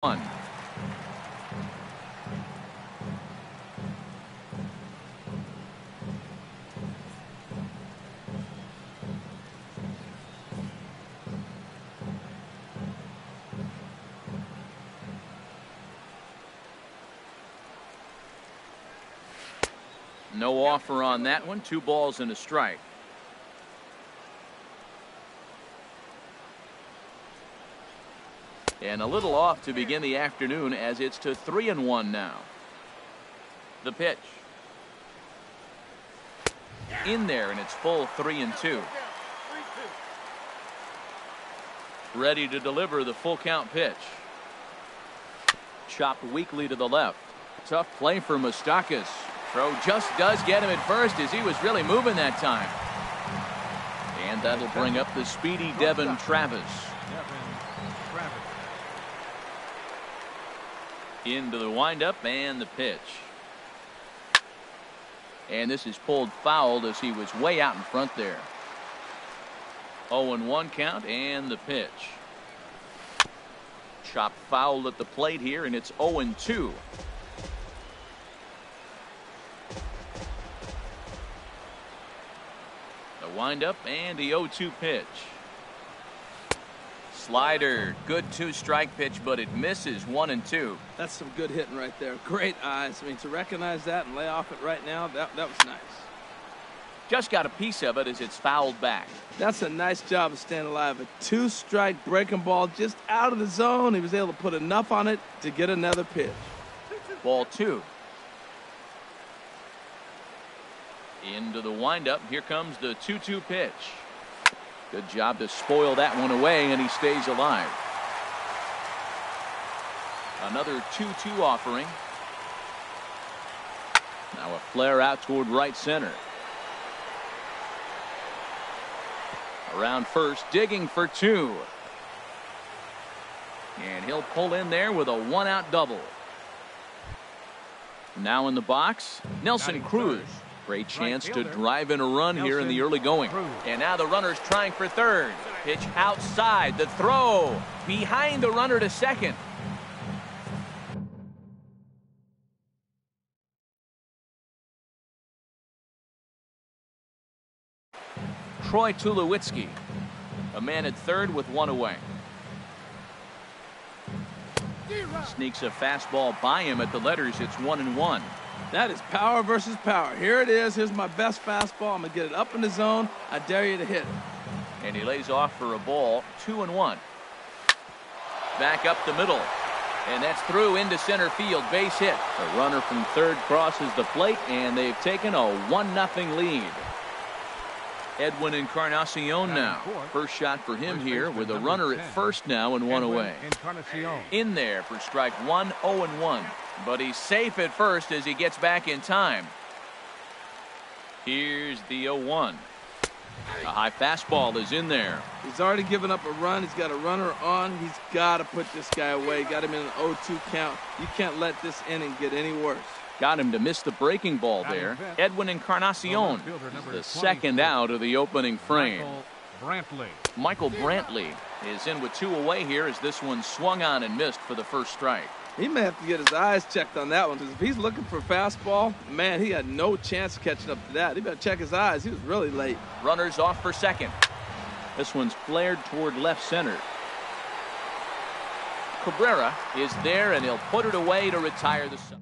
1. No offer on that one. 2 balls and a strike. And a little off to begin the afternoon as it's to 3-1 now. The pitch. In there, and it's full 3-2. Ready to deliver the full count pitch. Chopped weakly to the left. Tough play for Moustakas. Throw just does get him at first as he was really moving that time. And that'll bring up the speedy Devin Travis. Into the windup and the pitch. And this is pulled foul as he was way out in front there. 0-1 count and the pitch. Chopped foul at the plate here, and it's 0-2. The windup and the 0-2 pitch. Slider, good 2-strike pitch, but it misses 1-2. That's some good hitting right there. Great eyes. I mean, to recognize that and lay off it right now, that was nice. Just got a piece of it as it's fouled back. That's a nice job of staying alive. A 2-strike breaking ball just out of the zone. He was able to put enough on it to get another pitch. Ball 2. Into the windup. Here comes the 2-2 pitch. Good job to spoil that one away, and he stays alive. Another 2-2 offering. Now a flare out toward right center. Around first, digging for 2. And he'll pull in there with a 1-out double. Now in the box, Nelson Cruz. Great chance to drive in a run here in the early going. And now the runner's trying for third. Pitch outside. The throw behind the runner to second. Troy Tulowitzki, a man at third with 1 away. Sneaks a fastball by him at the letters. It's 1-1. That is power versus power. Here it is. Here's my best fastball. I'm going to get it up in the zone. I dare you to hit it. And he lays off for a ball. 2-1. Back up the middle. And that's through into center field. Base hit. The runner from third crosses the plate, and they've taken a 1-0 lead. Edwin Encarnacion now. First shot for him here with a runner at first now and 1 away. In there for strike 1, 0-1. But he's safe at first as he gets back in time. Here's the 0-1. A high fastball is in there. He's already given up a run. He's got a runner on. He's got to put this guy away. Got him in an 0-2 count. You can't let this inning get any worse. Got him to miss the breaking ball there. Edwin Encarnacion, the second out of the opening frame. Michael Brantley is in with 2 away here as this one swung on and missed for the first strike. He may have to get his eyes checked on that one, because if he's looking for a fastball, man, he had no chance of catching up to that. He better check his eyes. He was really late. Runners off for second. This one's flared toward left center. Cabrera is there, and he'll put it away to retire the side.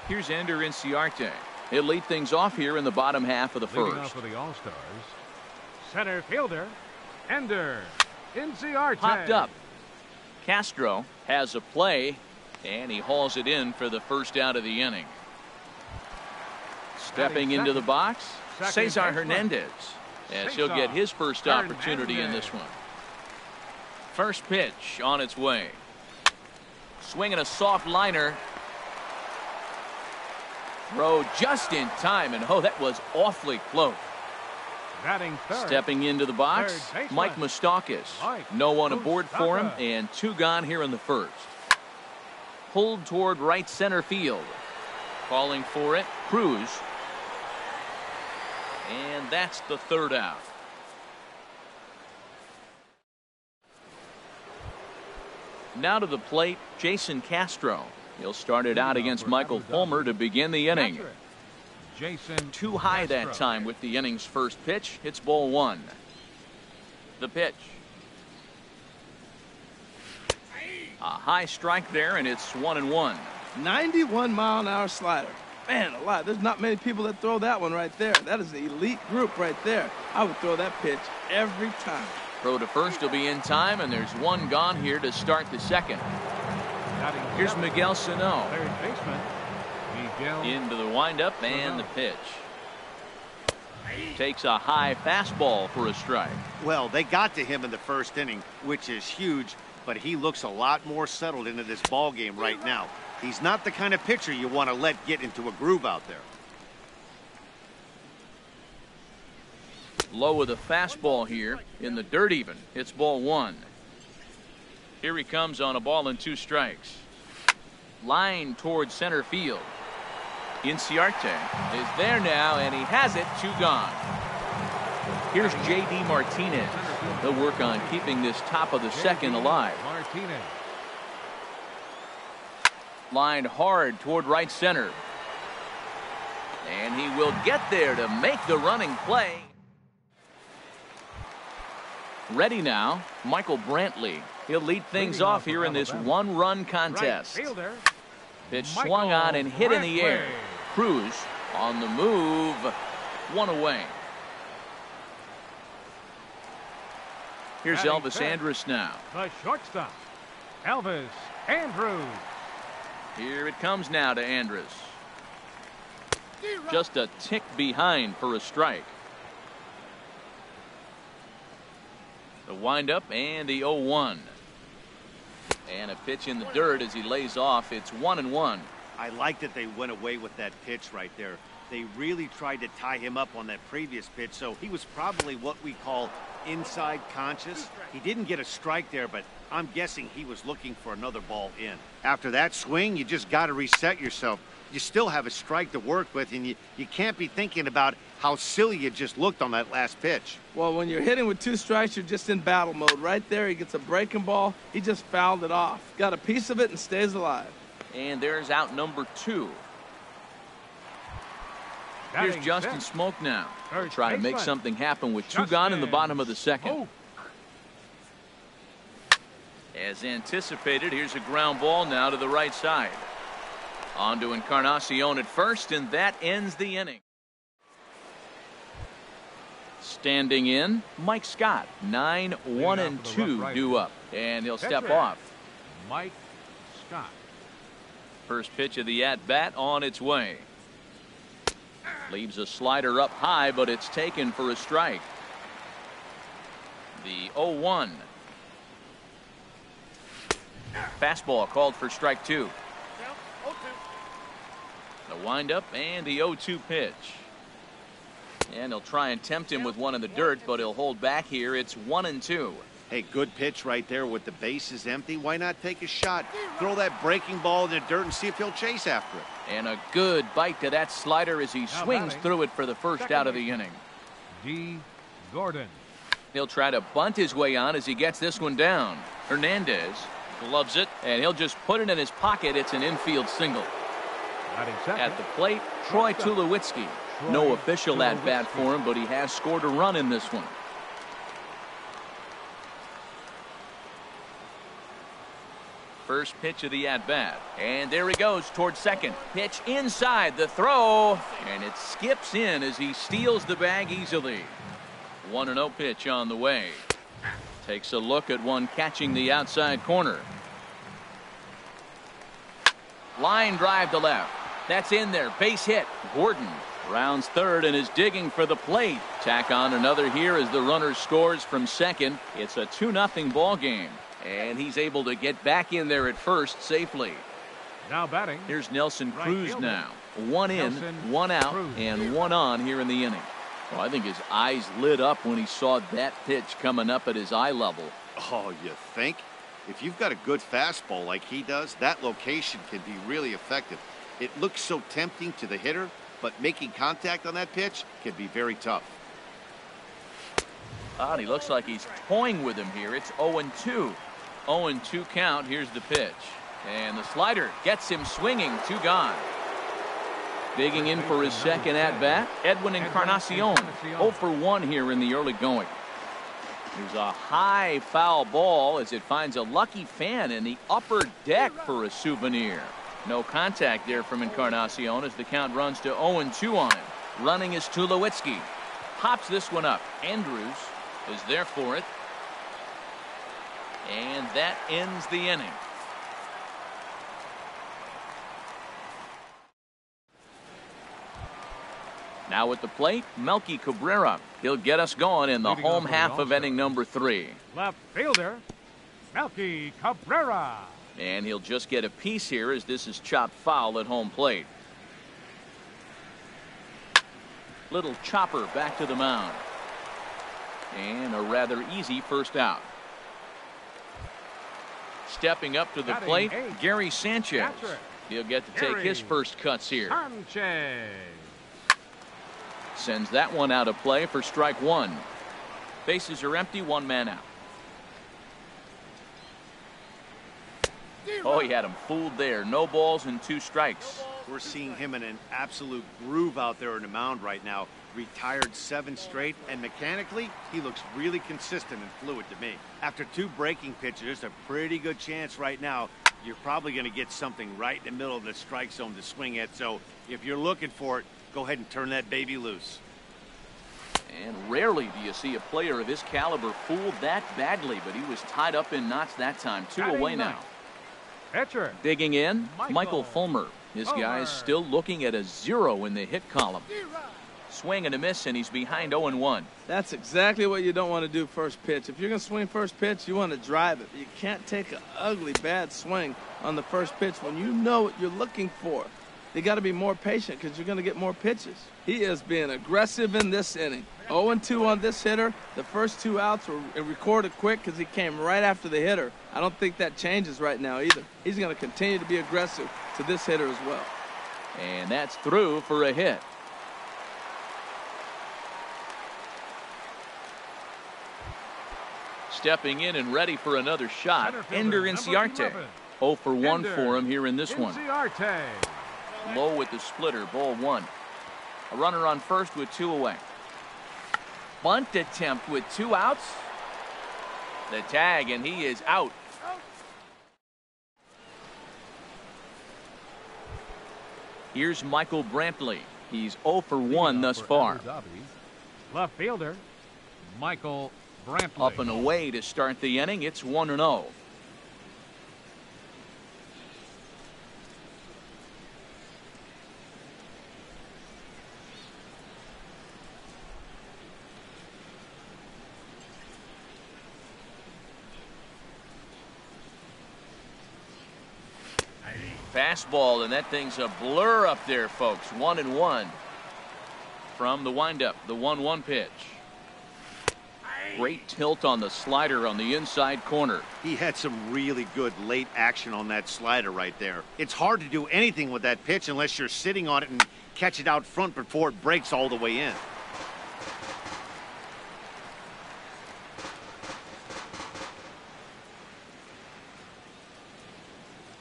Here's Ender Inciarte. He'll lead things off here in the bottom half of the first. Leading off for the All-Stars, center fielder Ender Inciarte. Popped up. Castro has a play, and he hauls it in for the first out of the inning. Stepping into the box, Cesar Hernandez, as he'll get his first opportunity in this one. First pitch on its way. Swinging a soft liner. Throw just in time, and oh, that was awfully close. Stepping into the box, Mike Moustakas. No one aboard for him, and 2 gone here in the first. Pulled toward right center field. Calling for it, Cruz. And that's the third out. Now to the plate, Jason Castro. He'll start it out against Michael Fulmer to begin the inning. Jason Too high that time with the inning's first pitch. It's ball one. The pitch. A high strike there, and it's 1-1. 91-mile-an-hour slider. Man alive, there's not many people that throw that one right there. That is the elite group right there. I would throw that pitch every time. Throw to first will be in time, and there's one gone here to start the second. Here's Miguel Sano. Third baseman, Miguel. Into the windup and the pitch. Takes a high fastball for a strike. Well, they got to him in the first inning, which is huge, but he looks a lot more settled into this ball game right now. He's not the kind of pitcher you want to let get into a groove out there. Low with a fastball here in the dirt even. It's ball one. Here he comes on a ball and 2 strikes. Line towards center field. Inciarte is there now, and he has it. 2 gone. Here's J.D. Martinez. He'll work on keeping this top of the second alive. Martinez. Lined hard toward right center. And he will get there to make the running play. Ready now, Michael Brantley. He'll lead things off here in this 1-run contest. Right fielder, Pitch swung on and hit in the air. Cruz on the move. 1 away. Here's Batting Elvis fifth. Andrus now. The shortstop, Elvis Andrus. Here it comes now to Andrus. Just a tick behind for a strike. The windup and the 0-1. And a pitch in the dirt as he lays off. It's 1-1. I like that they went away with that pitch right there. They really tried to tie him up on that previous pitch, so he was probably what we call inside conscious. He didn't get a strike there, but I'm guessing he was looking for another ball in. After that swing, you just got to reset yourself. You still have a strike to work with, and you can't be thinking about how silly you just looked on that last pitch. Well, when you're hitting with 2 strikes, you're just in battle mode. Right there, he gets a breaking ball. He just fouled it off. Got a piece of it and stays alive. And there's out number 2. Here's Batting Justin fifth. Smoke now. Third Try to make baseman. something happen with 2 gone in the bottom of the second. Smoke. As anticipated, here's a ground ball now to the right side. On to Encarnacion at first, and that ends the inning. Standing in, Mike Scott. 9, 1, and 2 due up. And he'll step Pitcher, off. Mike Scott. First pitch of the at-bat on its way. Leaves a slider up high, but it's taken for a strike. The 0-1. Fastball called for strike 2. The windup and the 0-2 pitch. And he'll try and tempt him with one in the dirt, but he'll hold back here. It's 1-2. Hey, good pitch right there with the bases empty. Why not take a shot? Throw that breaking ball in the dirt and see if he'll chase after it. And a good bite to that slider as he swings through it for the first out of the inning. D. Gordon. He'll try to bunt his way on as he gets this one down. Hernandez gloves it, and he'll just put it in his pocket. It's an infield single. Batting second. At the plate, Troy Tulowitzki. No official at-bat for him, but he has scored a run in this one. First pitch of the at-bat. And there he goes towards second. Pitch inside the throw. And it skips in as he steals the bag easily. 1-0 pitch on the way. Takes a look at one catching the outside corner. Line drive to left. That's in there. Base hit. Gordon rounds third and is digging for the plate. Tack on another here as the runner scores from second. It's a 2-0 ball game. And he's able to get back in there at first safely. Now batting. Here's Nelson Right Cruz fielder. now. 1 in, Nelson 1 out, Cruz. and 1 on here in the inning. Well, I think his eyes lit up when he saw that pitch coming up at his eye level. Oh, you think? If you've got a good fastball like he does, that location can be really effective. It looks so tempting to the hitter, but making contact on that pitch can be very tough. And he looks like he's toying with him here. It's 0-2. 0-2 count. Here's the pitch. And the slider gets him swinging. 2 gone. Digging in for his second at-bat, Edwin Encarnacion. 0 for 1 here in the early going. There's a high foul ball as it finds a lucky fan in the upper deck for a souvenir. No contact there from Encarnacion as the count runs to 0-2 on him. Running is Tulowitzki. Pops this one up. Andrews is there for it. And that ends the inning. Now at the plate, Melky Cabrera. He'll get us going in the home half of inning number 3. Left fielder, Melky Cabrera. And he'll just get a piece here as this is chopped foul at home plate. Little chopper back to the mound. And a rather easy first out. Stepping up to the plate, Gary Sanchez. He'll get to take his first cuts here. Sanchez. Sends that one out of play for strike 1. Bases are empty, 1 man out. Oh, he had him fooled there. No balls and 2 strikes. We're seeing him in an absolute groove out there on the mound right now. Retired 7 straight, and mechanically, he looks really consistent and fluid to me. After 2 breaking pitches, there's a pretty good chance right now you're probably going to get something right in the middle of the strike zone to swing at. So if you're looking for it, go ahead and turn that baby loose. And rarely do you see a player of his caliber fooled that badly, but he was tied up in knots that time. 2 away now. Pitcher. Digging in, Michael Fulmer. This guy's still looking at a 0 in the hit column. Swing and a miss, and he's behind 0-1. That's exactly what you don't want to do first pitch. If you're going to swing first pitch, you want to drive it. You can't take an ugly, bad swing on the first pitch when you know what you're looking for. You got to be more patient because you're going to get more pitches. He is being aggressive in this inning. 0-2 on this hitter. The first 2 outs were recorded quick because he came right after the hitter. I don't think that changes right now either. He's going to continue to be aggressive to this hitter as well. And that's through for a hit. Stepping in and ready for another shot, Ender Inciarte. 0 for 1 for him here in this one. Low with the splitter, ball 1. A runner on first with 2 away. Bunt attempt with 2 outs. The tag, and he is out. Here's Michael Brantley. He's 0 for 1 thus far. Left fielder, Michael Brantley. Up and away to start the inning. It's 1-0. Fastball, and that thing's a blur up there, folks. 1-1 from the windup. The 1-1 pitch. Great tilt on the slider on the inside corner. He had some really good late action on that slider right there. It's hard to do anything with that pitch unless you're sitting on it and catch it out front before it breaks all the way in.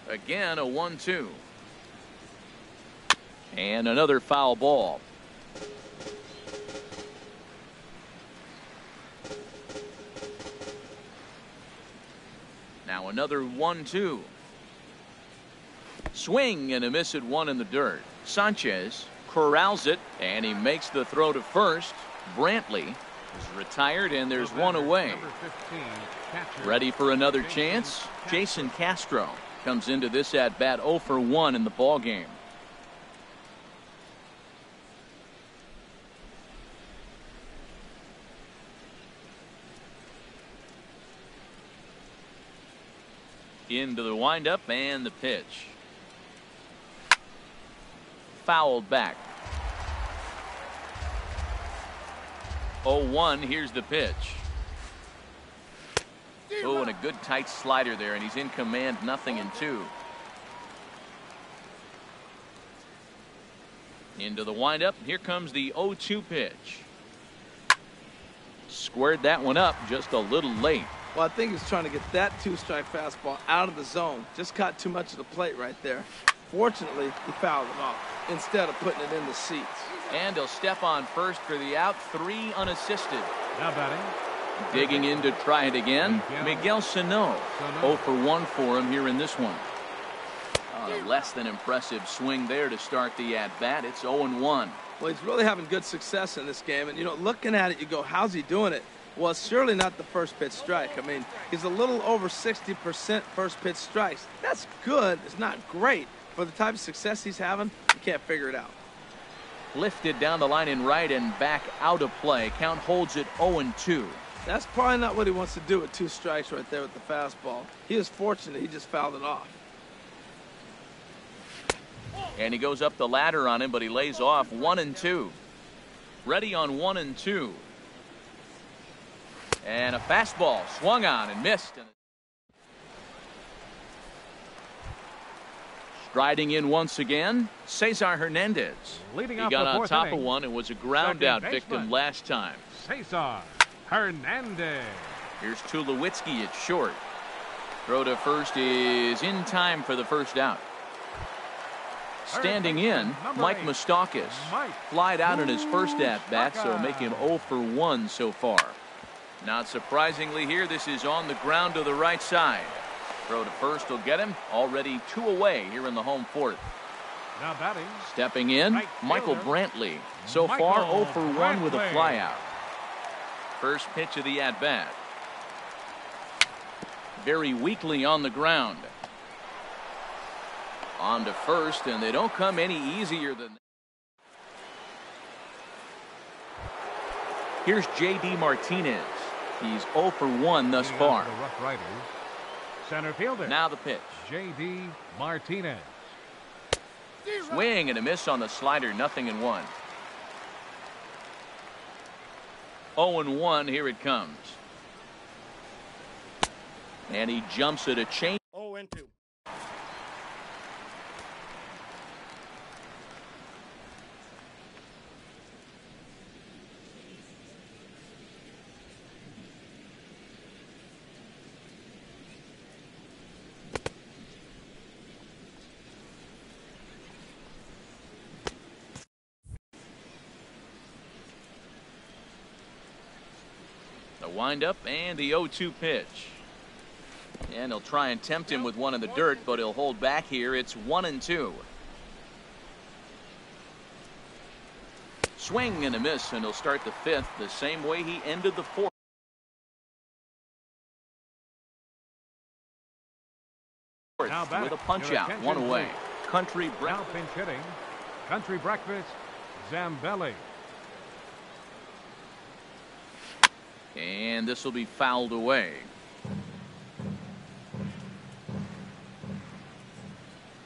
Again, a 1-2. And another foul ball. Now another 1-2. Swing and a miss at 1 in the dirt. Sanchez corrals it, and he makes the throw to first. Brantley is retired, and there's 1 away. Ready for another chance? Jason Castro comes into this at bat 0 for 1 in the ball game. Into the windup and the pitch. Fouled back. 0-1. Here's the pitch. Oh, and a good tight slider there, and he's in command. 0-2. Into the windup. Here comes the 0-2 pitch. Squared that one up just a little late. Well, I think he's trying to get that two-strike fastball out of the zone. Just caught too much of the plate right there. Fortunately, he fouled it off instead of putting it in the seats. And he'll step on first for the out, 3 unassisted. Now batting. Digging in to try it again, Miguel Sano. 0 for 1 for him here in this one. Less than impressive swing there to start the at-bat. It's 0-1. Well, he's really having good success in this game. And, you know, looking at it, you go, how's he doing it? Well, it's surely not the first pitch strike. I mean, he's a little over 60% first pitch strikes. That's good. It's not great. For the type of success he's having, you can't figure it out. Lifted down the line in right and back out of play. Count holds it 0-2. That's probably not what he wants to do with 2 strikes right there with the fastball. He is fortunate he just fouled it off. And he goes up the ladder on him, but he lays off 1-2. Ready on 1-2. And a fastball swung on and missed. Striding in once again, Cesar Hernandez. Leading he off got the on fourth top inning. of one and was a ground out victim baseman. last time. Cesar Hernandez. Here's Tulowitzki at short. Throw to first is in time for the first out. Standing in, Mike Moustakas. Flied out in his first at-bat, so making 0 for 1 so far. Not surprisingly here, this is on the ground to the right side. Throw to first will get him. Already 2 away here in the home fourth. Now batting. Stepping in, Michael Brantley. So far 0 for 1 with a flyout. First pitch of the at-bat. Very weakly on the ground. On to first, and they don't come any easier than that. Here's J.D. Martinez. He's 0 for 1 thus far. The Rough Riders. Center fielder. Now the pitch. J.D. Martinez. Swing and a miss on the slider, 0-1. 0-1, here it comes. And he jumps at a change. 0-2. The windup and the 0-2 pitch. And he'll try and tempt him with one in the dirt, but he'll hold back here. It's 1-2. Swing and a miss, and he'll start the fifth the same way he ended the fourth. With a punch out, 1 away. Country Now pinch hitting. Country Breakfast. Zambelli. And this will be fouled away.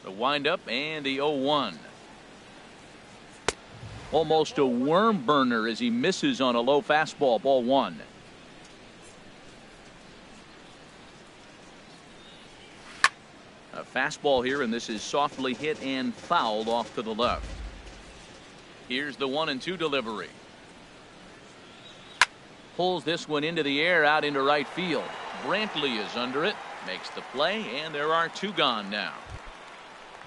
The windup and the 0-1. Almost a worm burner as he misses on a low fastball, ball 1. A fastball here, and this is softly hit and fouled off to the left. Here's the 1-2 delivery. Pulls this one into the air out into right field. Brantley is under it, makes the play, and there are 2 gone now.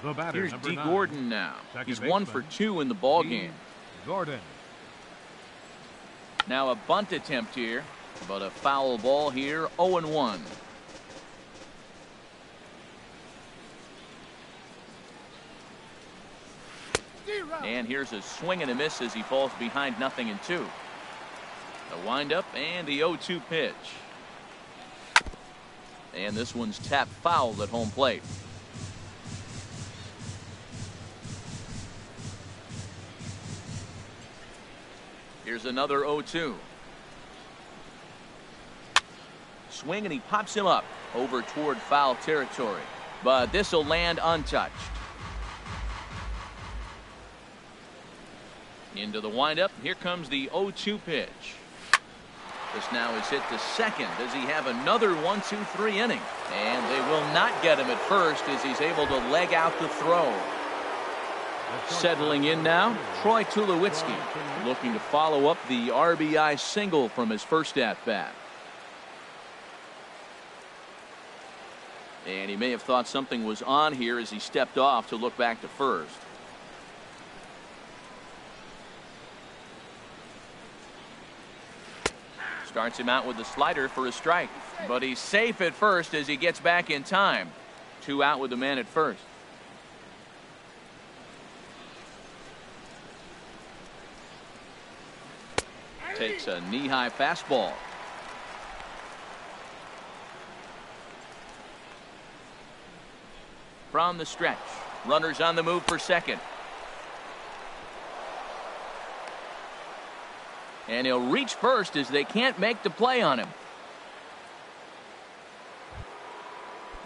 The batter, Here's number D. 9. Gordon now. Second He's 1 for 2 in the ball game. Gordon. Now a bunt attempt here, but a foul ball here, 0-1. And here's a swing and a miss as he falls behind 0-2. The windup and the 0-2 pitch. And this one's tapped foul at home plate. Here's another 0-2. Swing and he pops him up over toward foul territory. But this will land untouched. Into the windup. Here comes the 0-2 pitch. This now is hit to second. Does he have another 1-2-3 inning? And they will not get him at first as he's able to leg out the throw. Settling in now, Troy Tulowitzki, looking to follow up the RBI single from his first at-bat. And he may have thought something was on here as he stepped off to look back to first. Starts him out with the slider for a strike. But he's safe at first as he gets back in time. 2 out with the man at first. Takes a knee-high fastball. From the stretch. Runners on the move for second. And he'll reach first as they can't make the play on him.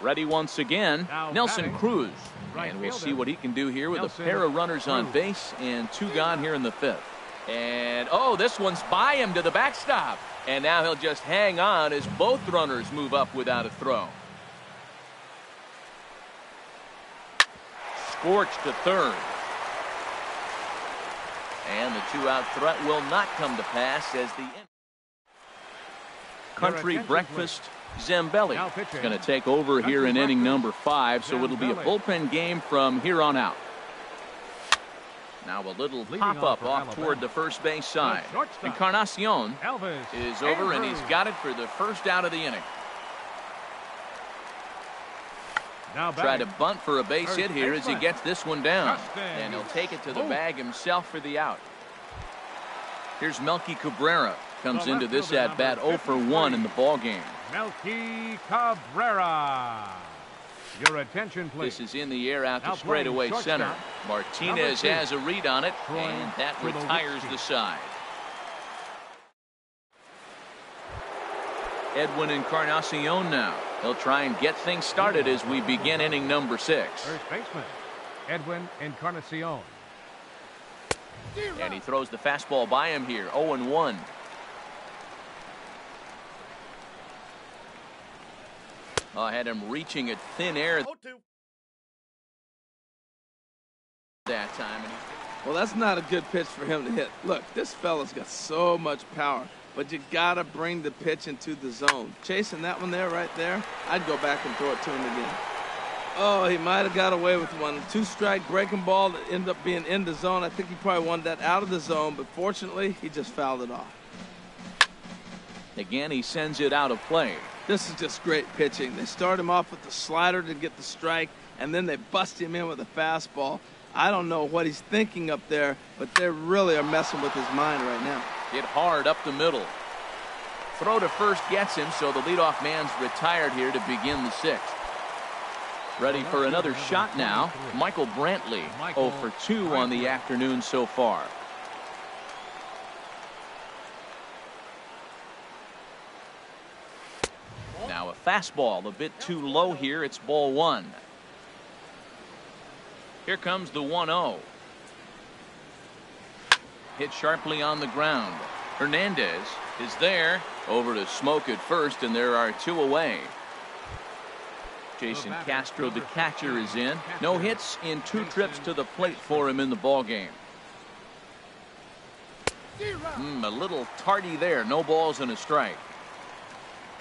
Ready once again, Now Nelson batting. Cruz. Right And we'll fielder. see what he can do here with Nelson a pair of runners on Cruz. base and 2 gone here in the 5th. And, oh, this one's by him to the backstop. And now he'll just hang on as both runners move up without a throw. Scorched to third. And the 2-out threat will not come to pass as the country attention, breakfast Zambelli Now is pitching. going to take over here in inning number 5, so it'll be a Zambelli. bullpen game from here on out. Now a little Leading pop up off for off Alabama. toward the first base side. The shortstop. Encarnacion Elvis is over, and he's Andrews. got it for the first out of the inning. Now Try to batting. bunt for a base First hit here as he baseman. gets this one down. Justin. And he'll take it to the Ooh. bag himself for the out. Here's Melky Cabrera. Comes The into left this fielder, at bat number 0 for 1 in the ball game. Melky Cabrera. Your attention, please. This is in the air out Now to straightaway playing center. shortstop, Martinez number 2. has a read on it, Troy and that to the retires wicket. the side. Edwin Encarnacion now. He'll try and get things started as we begin inning number 6. First baseman, Edwin Encarnacion. And he throws the fastball by him here. 0-1. I had him reaching at thin air that time. And Well, that's not a good pitch for him to hit. Look, this fella's got so much power, but you got to bring the pitch into the zone. Chasing that one there, right there, I'd go back and throw it to him again. Oh, he might have got away with one. 2-strike breaking ball that ended up being in the zone. I think he probably wanted that out of the zone, but fortunately, he just fouled it off. again, he sends it out of play. This is just great pitching. They start him off with the slider to get the strike, and then they bust him in with a fastball. I don't know what he's thinking up there, but they really are messing with his mind right now. Hit hard up the middle. Throw to first gets him, so the leadoff man's retired here to begin the 6th. Ready for another shot now. Michael Brantley, 0 for 2 on the afternoon so far. Now a fastball a bit too low here. It's ball 1. Here comes the 1-0. Hit sharply on the ground. Hernandez is there. Over to Smoke at first, and there are 2 away. Jason Castro, the catcher, is in. No hits in 2 trips to the plate for him in the ball game. A little tardy there. No balls and a strike.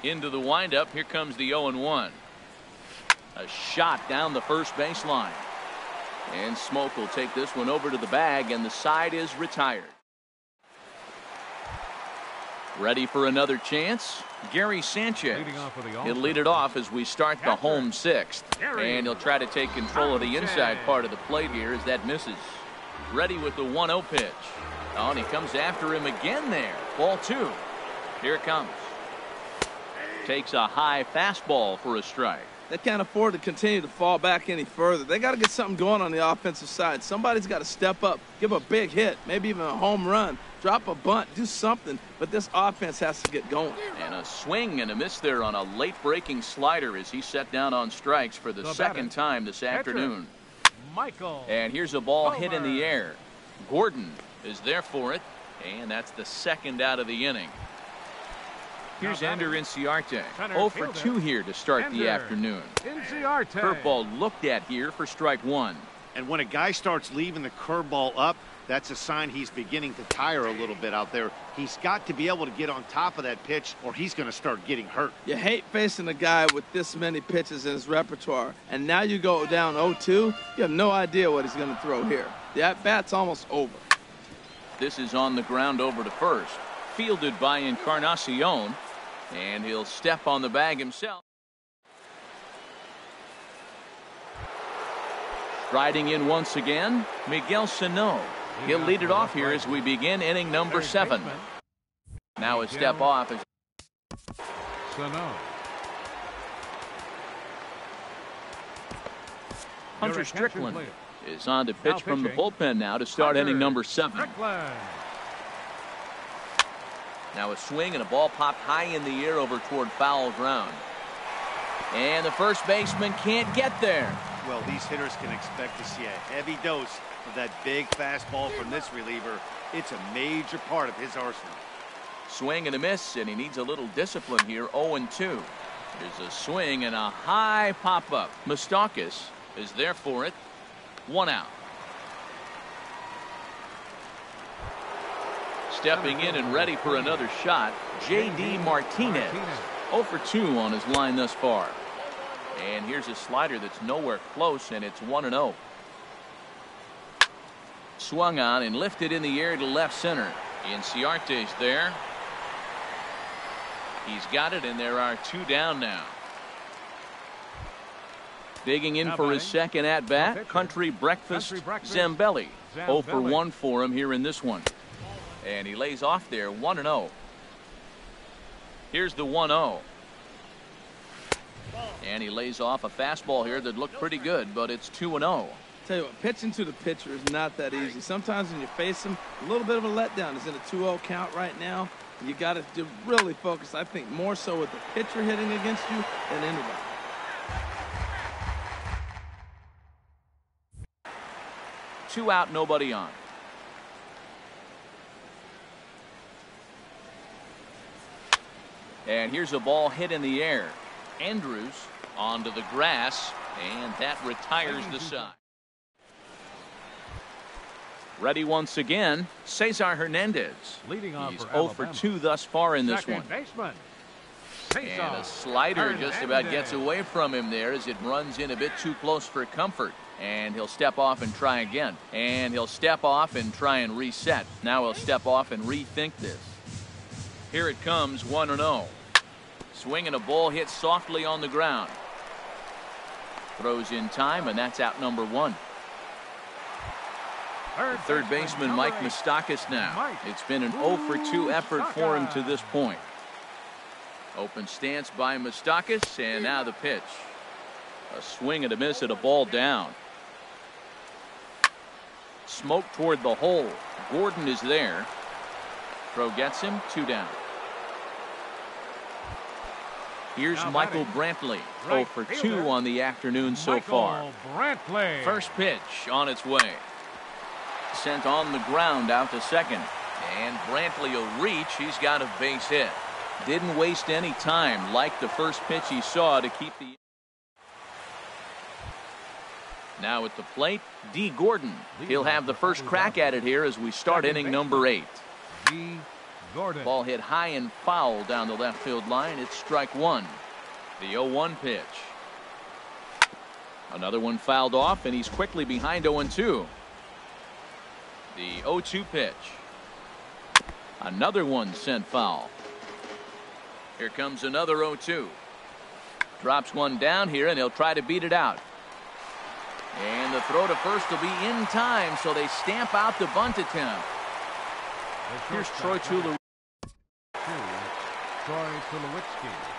Into the windup. Here comes the 0-1. A shot down the first baseline. And Smoke will take this one over to the bag, and the side is retired. Ready for another chance? Gary Sanchez. Leading off for the He'll lead it off as we start the home 6th. Gary. And he'll try to take control of the inside part of the plate here as that misses. Ready with the 1-0 pitch. Oh, and he comes after him again there. Ball 2. Here it comes. Takes a high fastball for a strike. They can't afford to continue to fall back any further. They got to get something going on the offensive side. Somebody's got to step up, give a big hit, maybe even a home run, drop a bunt, do something. But this offense has to get going. And a swing and a miss there on a late breaking slider as he set down on strikes for the second time this afternoon. Michael. And here's a ball hit in the air. Gordon is there for it, and that's the 2nd out of the inning. Here's Ender Inciarte. 0 for 2 here to start the afternoon. Inciarte. Curveball looked at here for strike 1. And when a guy starts leaving the curveball up, that's a sign he's beginning to tire a little bit out there. He's got to be able to get on top of that pitch or he's going to start getting hurt. You hate facing a guy with this many pitches in his repertoire, and now you go down 0-2, you have no idea what he's going to throw here. The at-bat's almost over. This is on the ground over to first. Fielded by Encarnacion, and he'll step on the bag himself. Riding in once again, Miguel Sano. He'll lead it off here as we begin inning number 7. Now a step off is Sano. Hunter Strickland is on to pitch from the bullpen now to start inning number 7. Now a swing and a ball popped high in the air over toward foul ground. And the first baseman can't get there. Well, these hitters can expect to see a heavy dose of that big fastball from this reliever. It's a major part of his arsenal. Swing and a miss, and he needs a little discipline here. 0-2. There's a swing and a high pop-up. Moustakas is there for it. 1 out. Stepping in and ready for another shot, J.D. Martinez. 0 for 2 on his line thus far. And here's a slider that's nowhere close, and it's 1-0. Swung on and lifted in the air to left center. Inciarte's there. He's got it, and there are 2 down now. Digging in for his second at-bat, Country Breakfast Zambelli. 0 for 1 for him here in this one. And he lays off there, 1-0. Here's the 1-0. And he lays off a fastball here that looked pretty good, but it's 2-0. Tell you what, pitching to the pitcher is not that easy. Sometimes when you face him, a little bit of a letdown. He's in a 2-0 count right now. You got to really focus, I think, more so with the pitcher hitting against you than anybody. Two out, nobody on. And here's a ball hit in the air. Andrews onto the grass, and that retires the side. Ready once again, Cesar Hernandez. Leading off He's for 0 for 2 thus far in this one. Baseman. And a slider just about gets away from him there as it runs in a bit too close for comfort. And he'll step off and try again. And he'll step off and try and reset. Now he'll step off and rethink this. Here it comes, 1-0. Swing and a ball hit softly on the ground. Throws in time, and that's out number 1. Third baseman Mike Moustakas now. It's been an 0 for 2 effort for him to this point. Open stance by Moustakas, and now the pitch. A swing and a miss at a ball down. Smoke toward the hole. Gordon is there. Throw gets him, 2 down. Here's Michael Brantley. 0 for 2 on the afternoon so far. First pitch on its way. Sent on the ground out to second. And Brantley will reach. He's got a base hit. Didn't waste any time like the first pitch he saw to keep the. Now at the plate, D. Gordon. He'll have the first crack at it here as we start inning number 8. D. Gordon. Ball hit high and foul down the left field line. It's strike 1. The 0-1 pitch. Another one fouled off, and he's quickly behind 0-2. The 0-2 pitch. Another one sent foul. Here comes another 0-2. Drops one down here, and he'll try to beat it out. And the throw to first will be in time, so they stamp out the bunt attempt. Here's Troy Tulowitzki. Troy Tulowitzki.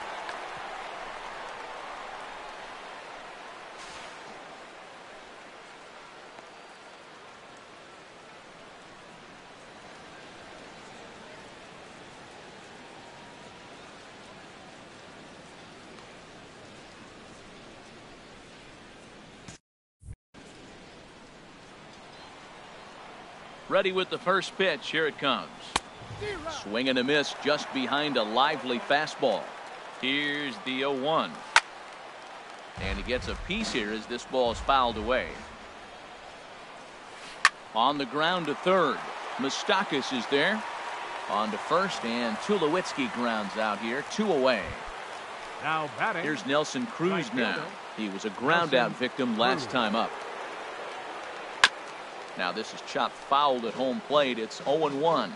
Ready with the first pitch. Here it comes. Swing and a miss just behind a lively fastball. Here's the 0-1. And he gets a piece here as this ball is fouled away. On the ground to third. Moustakas is there. On to first, and Tulowitzki grounds out here. 2 away. Now batting. Here's Nelson Cruz right now. fielder. He was a ground out Nelson victim last Cruz. time up. Now this is chopped fouled at home plate. It's 0-1.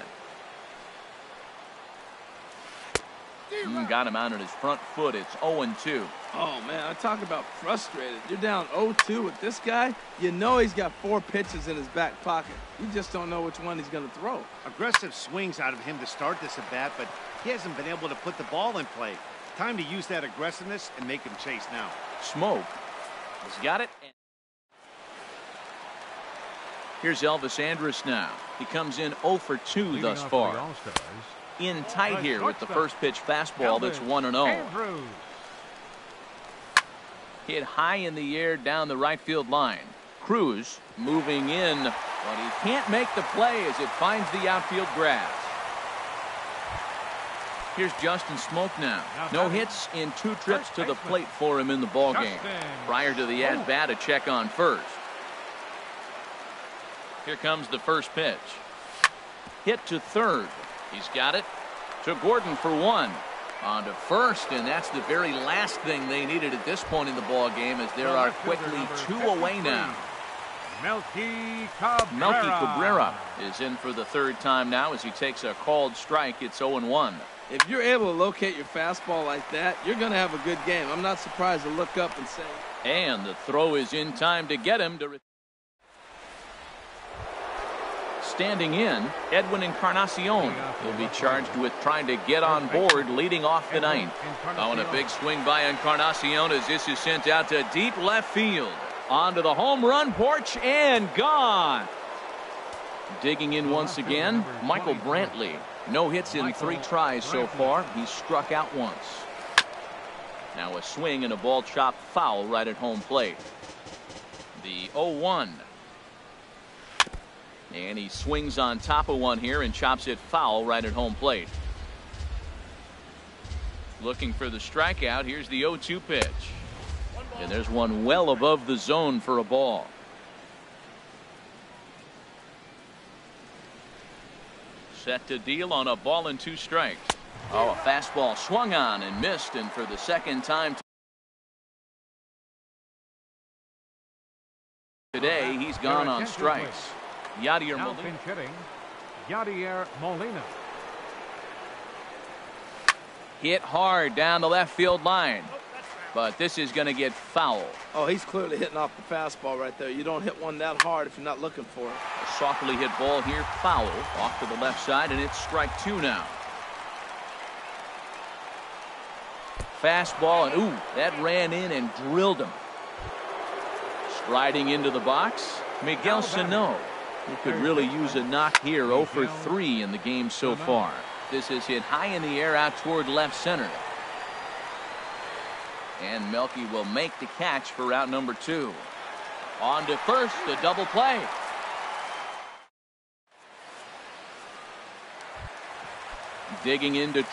Got him out on his front foot. It's 0-2. Oh, man, I talk about frustrated. You're down 0-2 with this guy. You know he's got 4 pitches in his back pocket. You just don't know which one he's going to throw. Aggressive swings out of him to start this at bat, but he hasn't been able to put the ball in play. Time to use that aggressiveness and make him chase now. Smoke. He's got it. Here's Elvis Andrus now. He comes in 0 for 2 Leading thus off far. for the All-Stars, In tight here with the shortstop, first pitch fastball that's Elvis 1-0. Andrus. Hit high in the air down the right field line. Cruz moving in, but he can't make the play as it finds the outfield grass. Here's Justin Smoke now. No hits in 2 trips to the plate for him in the ballgame. Prior to the at-bat, a check on first. Here comes the first pitch. Hit to third. He's got it. To Gordon for 1. On to first, and that's the very last thing they needed at this point in the ball game, as there are quickly 2 away now. Melky Cabrera is in for the 3rd time now as he takes a called strike. It's 0-1. If you're able to locate your fastball like that, you're going to have a good game. I'm not surprised to look up and say. And the throw is in time to get him to. Standing in, Edwin Encarnacion will be charged with trying to get on board leading off the 9th. Oh, and a big swing by Encarnacion as this is sent out to deep left field. Onto the home run porch and gone. Digging in once again, Michael Brantley. No hits in 3 tries so far. He's struck out once. Now a swing and a ball chopped foul right at home plate. The 0-1. And he swings on top of one here and chops it foul right at home plate. Looking for the strikeout. Here's the 0-2 pitch. And there's one well above the zone for a ball. Set to deal on a ball and 2 strikes. Oh, a fastball swung on and missed, and for the 2nd time today, he's gone on strikes. Yadier Now Molina. pinch hitting, Yadier Molina. Hit hard down the left field line. But this is going to get foul. Oh, he's clearly hitting off the fastball right there. You don't hit one that hard if you're not looking for it. A softly hit ball here, foul, off to the left side, and it's strike 2 now. Fastball, and ooh, that ran in and drilled him. Striding into the box, Miguel Sano. He could really use a knock here. 0 for 3 in the game so far. This is hit high in the air out toward left center. And Melky will make the catch for out number 2. On to first, a double play. Digging into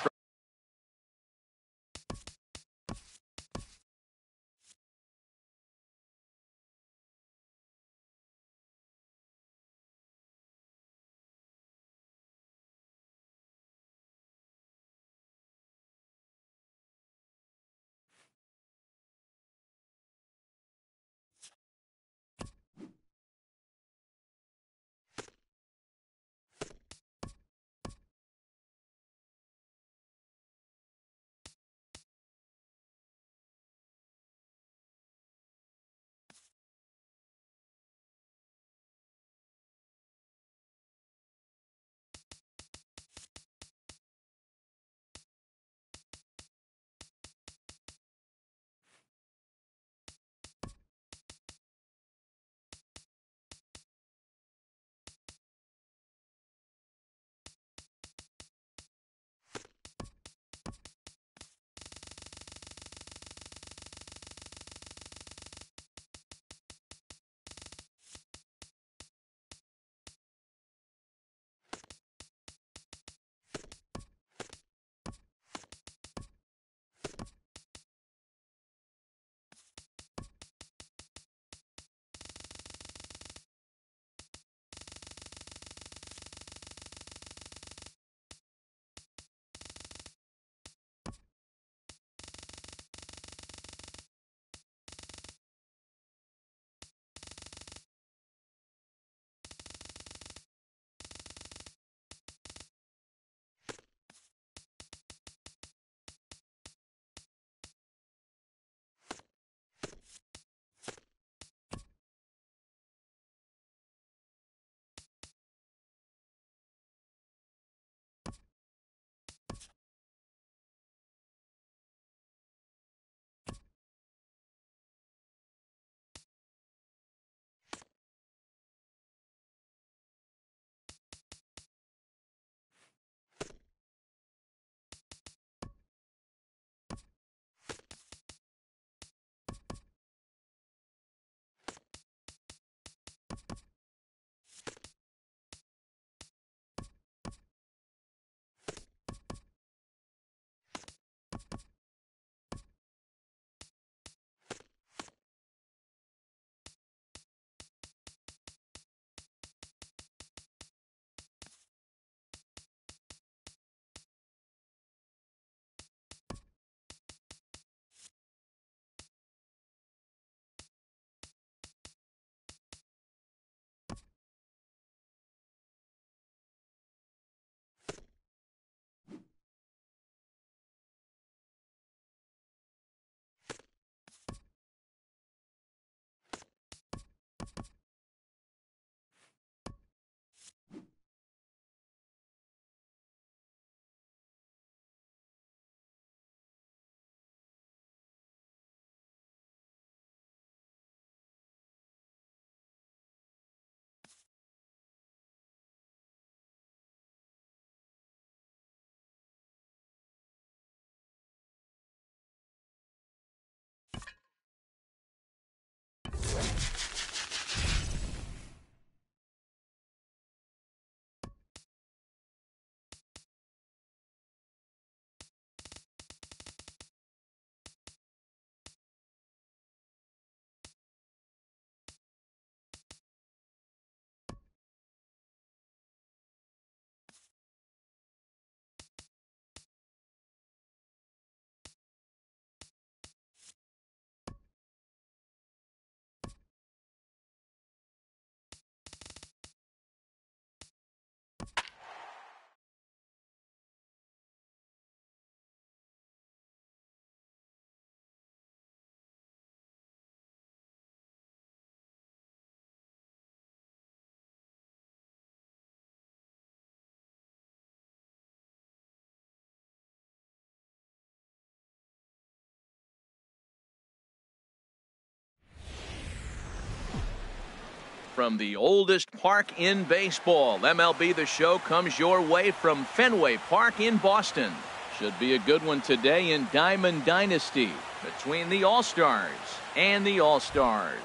from the oldest park in baseball. MLB The Show comes your way from Fenway Park in Boston. Should be a good one today in Diamond Dynasty between the All-Stars and the All-Stars.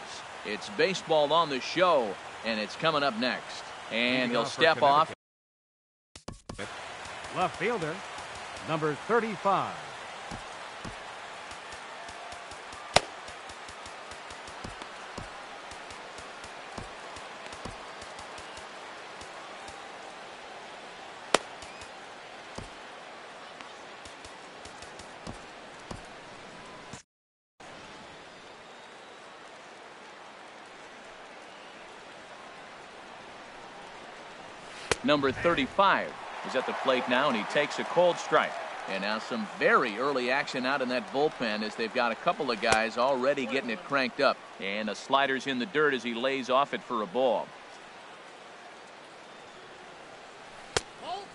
It's baseball on the show, and it's coming up next. And he'll step off. Left fielder, number 35. Number 35 is at the plate now, and he takes a cold strike. And now some very early action out in that bullpen as they've got a couple of guys already getting it cranked up. And the slider's in the dirt as he lays off it for a ball.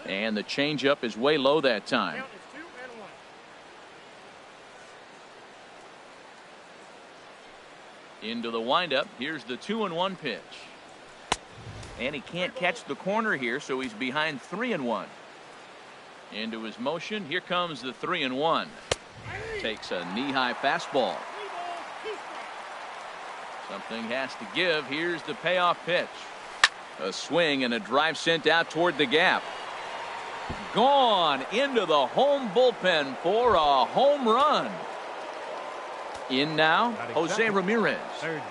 And the changeup is way low that time. Into the windup. Here's the 2-1 pitch. And he can't catch the corner here, so he's behind 3-1. Into his motion. Here comes the 3-1. Takes a knee-high fastball. Something has to give. Here's the payoff pitch. A swing and a drive sent out toward the gap. Gone into the home bullpen for a home run. In now, Jose Ramirez.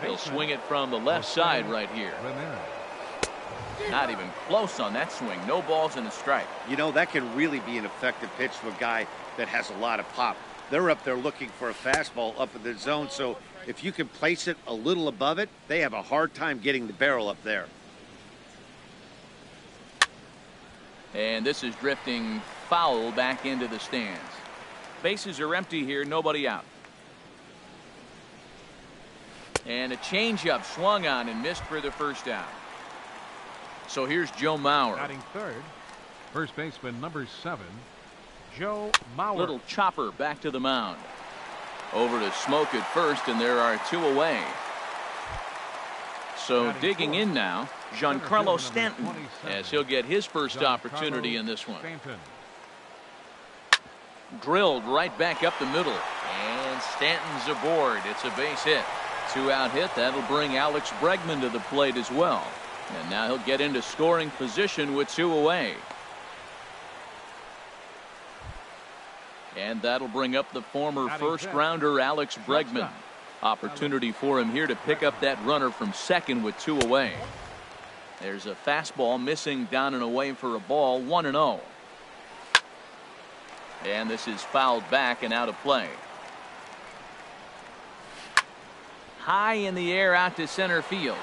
He'll swing it from the left side right here. Not even close on that swing. No balls and a strike. You know, that can really be an effective pitch to a guy that has a lot of pop. They're up there looking for a fastball up in the zone, so if you can place it a little above it, they have a hard time getting the barrel up there. And this is drifting foul back into the stands. Bases are empty here, nobody out. And a changeup swung on and missed for the first out. So here's Joe Mauer. Batting third, first baseman number 7, Joe Mauer. Little chopper back to the mound. Over to Smoke at first, and there are 2 away. So Batting digging fourth, in now, Giancarlo Stanton, as he'll get his first opportunity in this one. Stanton. Drilled right back up the middle, and Stanton's aboard. It's a base hit. 2-out hit. That'll bring Alex Bregman to the plate as well. And now he'll get into scoring position with 2 away. And that'll bring up the former first-rounder Alex Bregman. Opportunity for him here to pick up that runner from second with 2 away. There's a fastball missing down and away for a ball, 1-0. And this is fouled back and out of play. High in the air out to center field.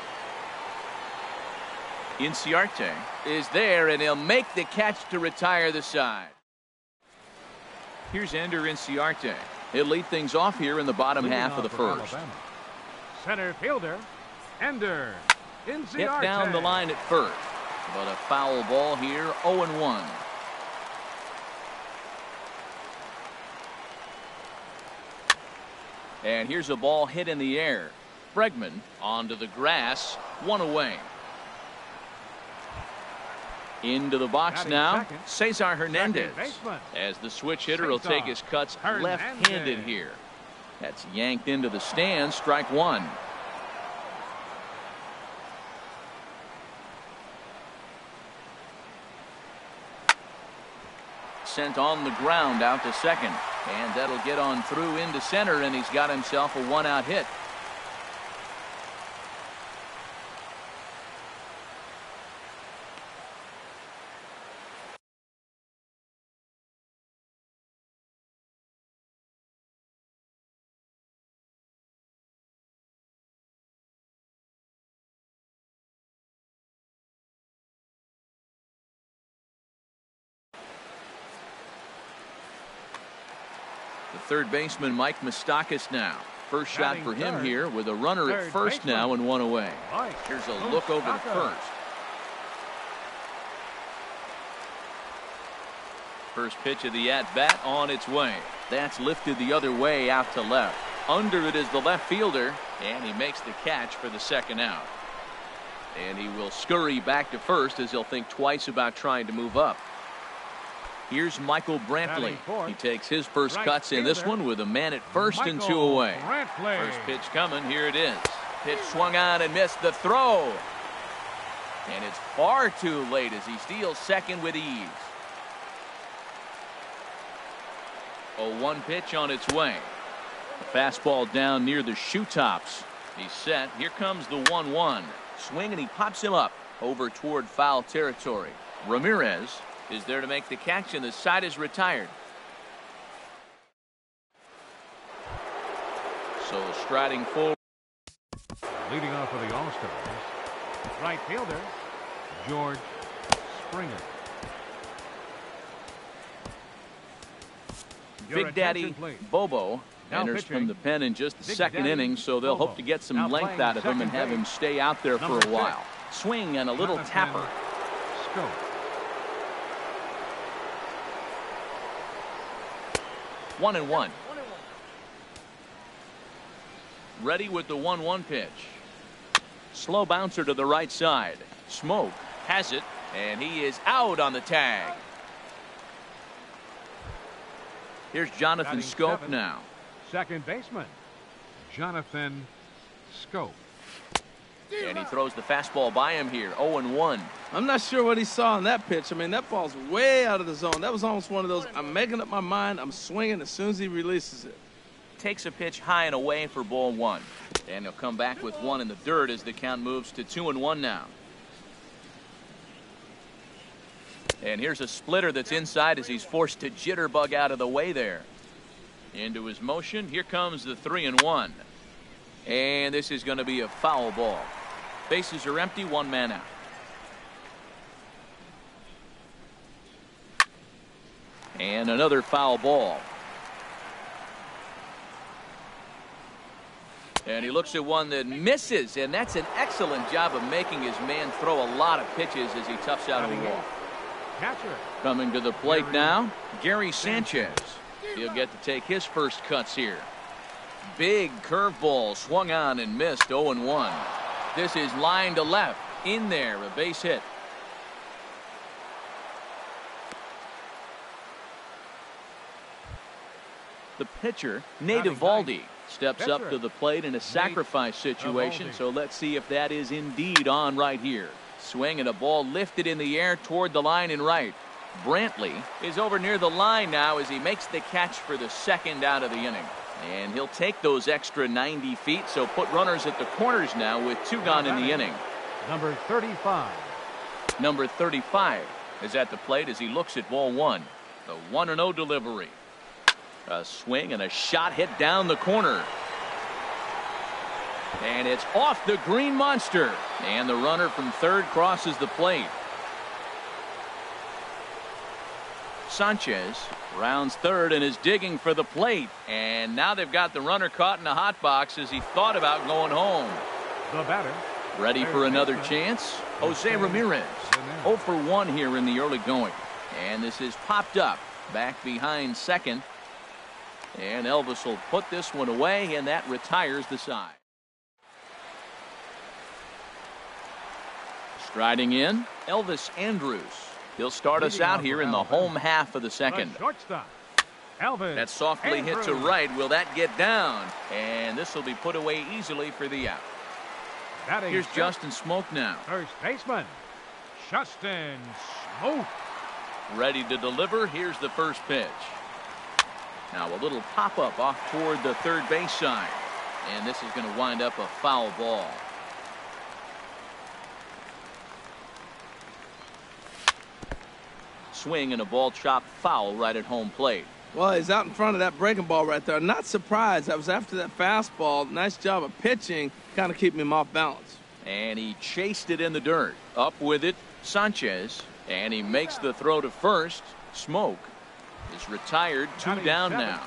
Inciarte is there, and he'll make the catch to retire the side. Here's Ender Inciarte. He'll lead things off here in the bottom half of the first. Alabama. Center fielder, Ender Inciarte. Hit down the line at first, but a foul ball here, 0-1. And here's a ball hit in the air. Bregman onto the grass, 1 away. Into the box now, Cesar Hernandez. As the switch hitter will take his cuts left-handed here. That's yanked into the stands, strike 1. Sent on the ground out to second. And that'll get on through into center, and he's got himself a 1-out hit. The third baseman, Mike Moustakas now. First shot for him here with a runner at first now and 1 away. Here's a look over to first. First pitch of the at-bat on its way. That's lifted the other way out to left. Under it is the left fielder, and he makes the catch for the second out. And he will scurry back to first as he'll think twice about trying to move up. Here's Michael Brantley. He takes his first cuts in this one with a man at first and 2 away. First pitch coming. Here it is. Pitch swung on and missed the throw. And it's far too late as he steals second with ease. 0-1 pitch on its way. The fastball down near the shoe tops. He's set. Here comes the 1-1. Swing and he pops him up over toward foul territory. Ramirez is there to make the catch, and the side is retired. So striding forward. Leading off for the All-Stars, right fielder, George Springer. Big Daddy Bobo enters from the pen in just the second inning, so they'll hope to get some length out of him and have him stay out there for a while. Swing and a little tapper. Scope. 1-1. Ready with the 1-1 pitch. Slow bouncer to the right side. Smoke has it, and he is out on the tag. Here's Jonathan Scope now. Second baseman, Jonathan Scope. And he throws the fastball by him here. 0-1. I'm not sure what he saw in that pitch. I mean, that ball's way out of the zone. That was almost one of those, I'm making up my mind, I'm swinging as soon as he releases it. Takes a pitch high and away for ball 1. And he'll come back with one in the dirt as the count moves to 2-1 now. And here's a splitter that's inside as he's forced to jitterbug out of the way there. Into his motion. Here comes the 3-1. And this is going to be a foul ball. Bases are empty, 1 man out. And another foul ball. And he looks at one that misses, and that's an excellent job of making his man throw a lot of pitches as he toughs out a wall. Coming to the plate now, Gary Sanchez. He'll get to take his first cuts here. Big curveball swung on and missed. 0-1. This is line to left. In there, a base hit. The pitcher, Nate Eovaldi, steps up to the plate in a sacrifice situation. So let's see if that is indeed on right here. Swing and a ball lifted in the air toward the line and right. Brantley is over near the line now as he makes the catch for the second out of the inning. And he'll take those extra 90 feet, so put runners at the corners now with 2 gone in the inning. Number 35. Number 35 is at the plate as he looks at ball 1. The 1-0 delivery. A swing and a shot hit down the corner. And it's off the green monster. And the runner from third crosses the plate. Sanchez rounds third and is digging for the plate. And now they've got the runner caught in a hot box as he thought about going home. The batter. Ready for another chance? Jose Ramirez. 0 for 1 here in the early going. And this is popped up back behind second. And Elvis will put this one away, and that retires the side. Striding in, Elvis Andrus. He'll start us out here in the home half of the second. Shortstop, Elvis. That softly hit to right. Will that get down? And this will be put away easily for the out. Here's Justin Smoke now. First baseman, Justin Smoke. Ready to deliver. Here's the first pitch. Now a little pop-up off toward the third base side. And this is going to wind up a foul ball. Swing and a ball chopped foul right at home plate. Well, he's out in front of that breaking ball right there. Not surprised. That was after that fastball. Nice job of pitching, kind of keeping him off balance. And he chased it in the dirt. Up with it, Sanchez. And he makes the throw to first. Smoke is retired. 2 down now.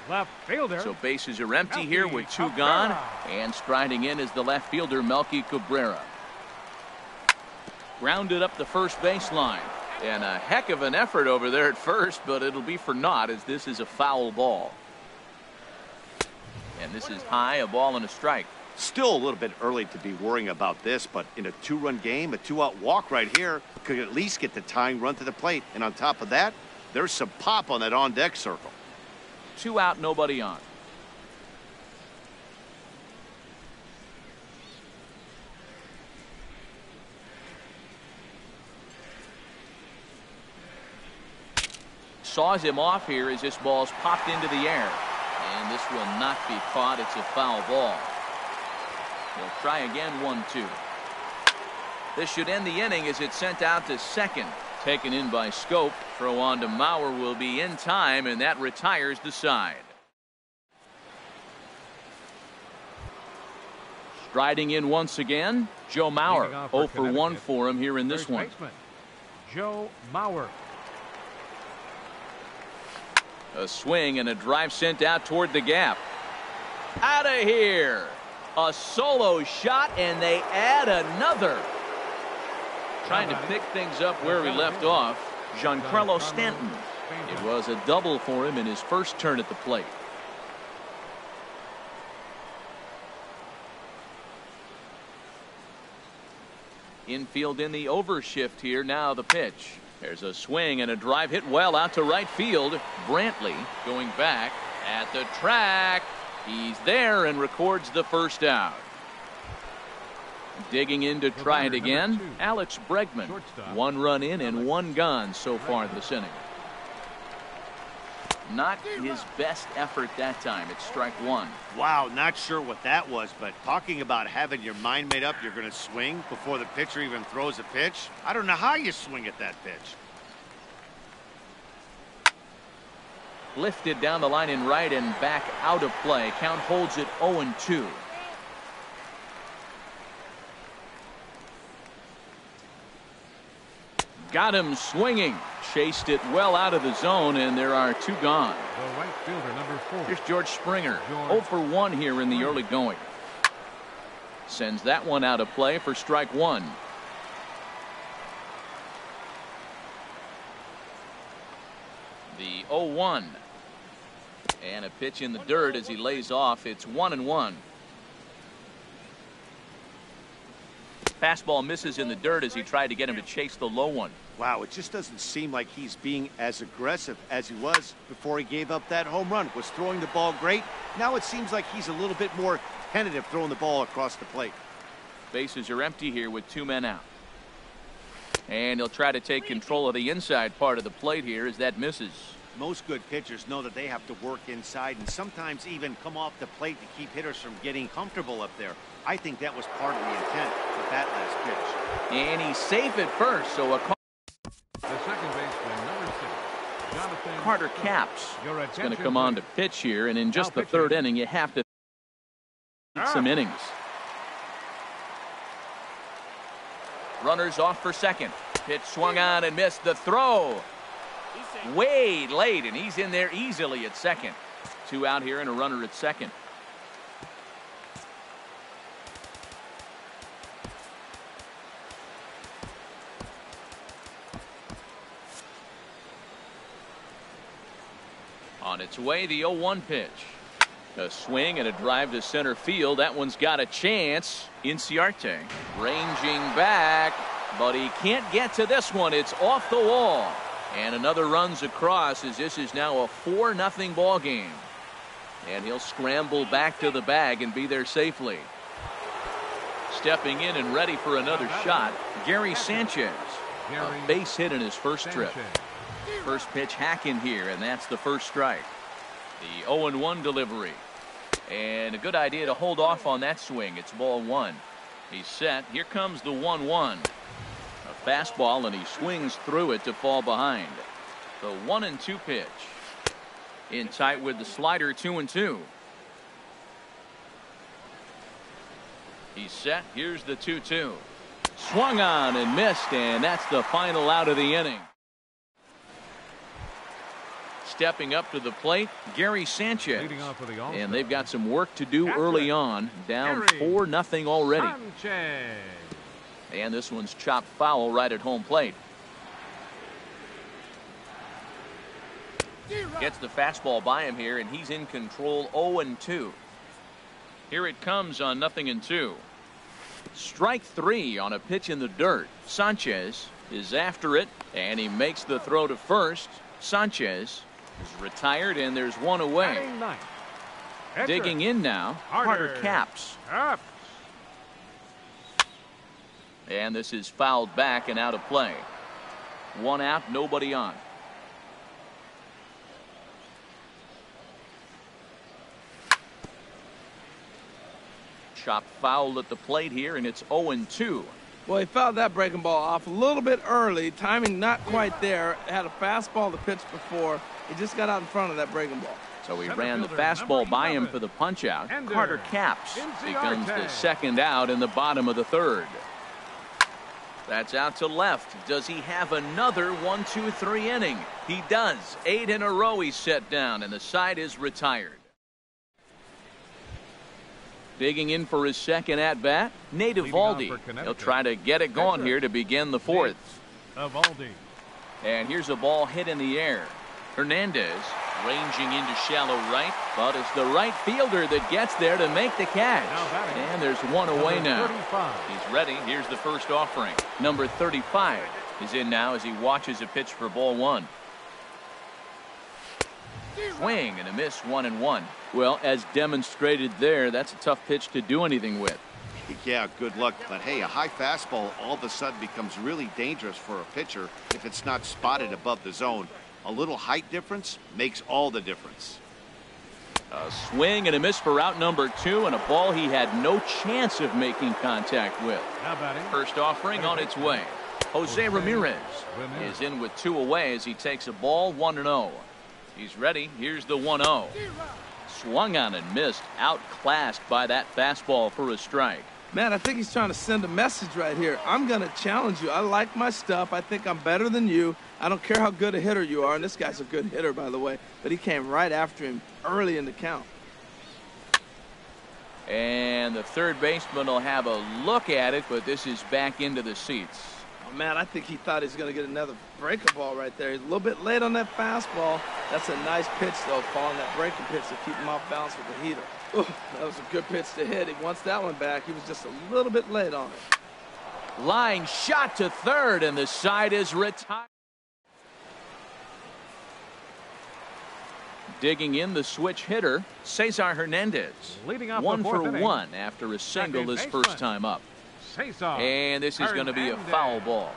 Left fielder. So bases are empty here with 2 gone. And striding in is the left fielder, Melky Cabrera. Grounded up the first baseline. And a heck of an effort over there at first, but it'll be for naught as this is a foul ball. And this is high, a ball and a strike. Still a little bit early to be worrying about this, but in a 2-run game, a 2-out walk right here could at least get the tying run to the plate. And on top of that, there's some pop on that on-deck circle. 2 out, nobody on. Saws him off here as this ball's popped into the air. And this will not be caught. It's a foul ball. He'll try again, 1-2. This should end the inning as it's sent out to second. Taken in by Scope. Throw on to Mauer will be in time, and that retires the side. Striding in once again, Joe Mauer. 0 for 1 for him here in this one. Joe Mauer. A swing and a drive sent out toward the gap. Out of here. A solo shot, and they add another. Trying to pick things up where we left off, Giancarlo Stanton. It was a double for him in his first turn at the plate. Infield in the overshift here. Now the pitch. There's a swing and a drive hit well out to right field. Brantley going back at the track. He's there and records the first out. Digging in to try it again, Alex Bregman. 1 run in and 1 gone so far this inning. Not his best effort that time. It's strike 1. Wow, not sure what that was, but talking about having your mind made up you're going to swing before the pitcher even throws a pitch. I don't know how you swing at that pitch. Lifted down the line in right and back out of play. Count holds it 0-2. Got him swinging. Chased it well out of the zone, and there are 2 gone. The right fielder, number 4. Here's George Springer. 0 for 1 here in the early going. Sends that one out of play for strike 1. The 0-1. And a pitch in the dirt as he lays off. It's 1-1. Fastball misses in the dirt as he tried to get him to chase the low one. Wow, it just doesn't seem like he's being as aggressive as he was before he gave up that home run. Was throwing the ball great. Now it seems like he's a little bit more tentative throwing the ball across the plate. Bases are empty here with 2 men out. And he'll try to take control of the inside part of the plate here as that misses. Most good pitchers know that they have to work inside and sometimes even come off the plate to keep hitters from getting comfortable up there. I think that was part of the intent with that last pitch. And he's safe at first, so a The second baseman, number 6, Jonathan Carter Capps is going to come on to pitch here, and in just the 3rd inning, you have to some innings. Runners off for second. Pitch swung on and missed. The throw way late, and he's in there easily at second. 2 out here and a runner at second. On its way, the 0-1 pitch. A swing and a drive to center field. That one's got a chance. Inciarte ranging back, but he can't get to this one. It's off the wall. And another runs across as this is now a 4-0 ball game. And he'll scramble back to the bag and be there safely. Stepping in and ready for another shot, Gary Sanchez. A base hit in his first trip. First pitch hack in here, and that's the first strike. The 0-1 delivery. And a good idea to hold off on that swing. It's ball 1. He's set. Here comes the 1-1. A fastball, and he swings through it to fall behind. The 1-2 pitch. In tight with the slider, 2-2. He's set. Here's the 2-2. Swung on and missed, and that's the final out of the inning. Stepping up to the plate, Gary Sanchez. And they've got some work to do early on. Down 4-0 already. And this one's chopped foul right at home plate. Gets the fastball by him here, and he's in control. 0-2. Here it comes on 0-2. Strike 3 on a pitch in the dirt. Sanchez is after it, and he makes the throw to first. Sanchez is retired, and there's one away. Digging in now, Carter Capps. And this is fouled back and out of play. 1 out, nobody on. Chop foul at the plate here, and it's 0-2. Well, he fouled that breaking ball off a little bit early. Timing not quite there. Had a fastball to pitch before. He just got out in front of that breaking ball. So he ran the fastball by him for the punch out. Carter Capps becomes the second out in the bottom of the third. That's out to left. Does he have another 1-2-3 inning? He does. 8 in a row he's set down, and the side is retired. Digging in for his second at bat, Nate Eovaldi. He'll try to get it going here to begin the fourth. And here's a ball hit in the air. Hernandez ranging into shallow right, but it's the right fielder that gets there to make the catch. And there's one away now. He's ready. Here's the first offering. Number 35 is in now as he watches a pitch for ball 1. Swing and a miss, 1-1. Well, as demonstrated there, that's a tough pitch to do anything with. Yeah, good luck. But hey, a high fastball all of a sudden becomes really dangerous for a pitcher if it's not spotted above the zone. A little height difference makes all the difference. A swing and a miss for out number 2, and a ball he had no chance of making contact with. First offering on its way. Jose Ramirez is in with 2 away as he takes a ball, 1-0. He's ready. Here's the 1-0. Swung on and missed. Outclassed by that fastball for a strike. Man, I think he's trying to send a message right here. I'm going to challenge you. I like my stuff. I think I'm better than you. I don't care how good a hitter you are. And this guy's a good hitter, by the way. But he came right after him early in the count. And the third baseman will have a look at it, but this is back into the seats. Oh, man, I think he thought he was going to get another breaker ball right there. He's a little bit late on that fastball. That's a nice pitch, though, calling that breaking pitch to keep him off balance with the heater. Ooh, that was a good pitch to hit. He wants that one back. He was just a little bit late on it. Line shot to third, and the side is retired. Digging in the switch hitter, Cesar Hernandez. Leading off 1 the for fourth inning. 1 after a single his first time up. Cesar And this is going to be a Hernandez. foul ball.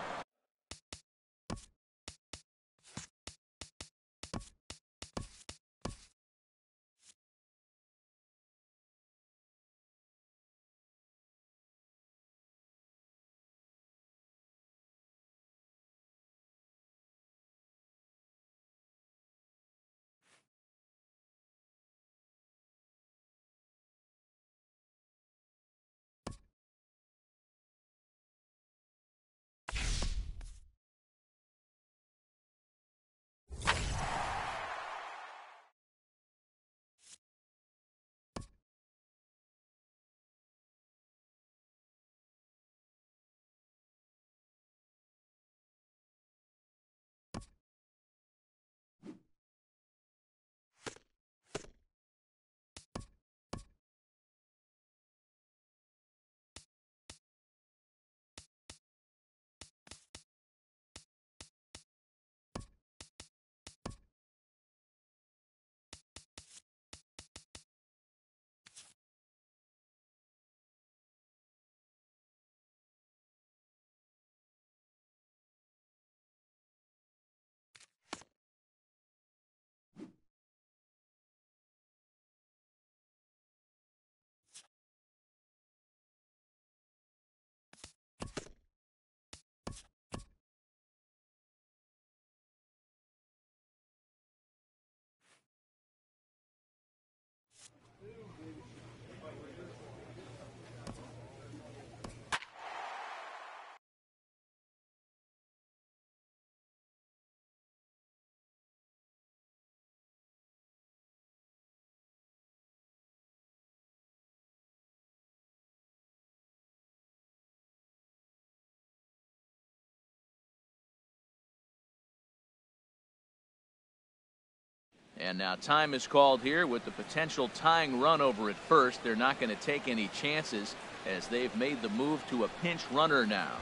And now time is called here with the potential tying run over at first. They're not going to take any chances as they've made the move to a pinch runner now.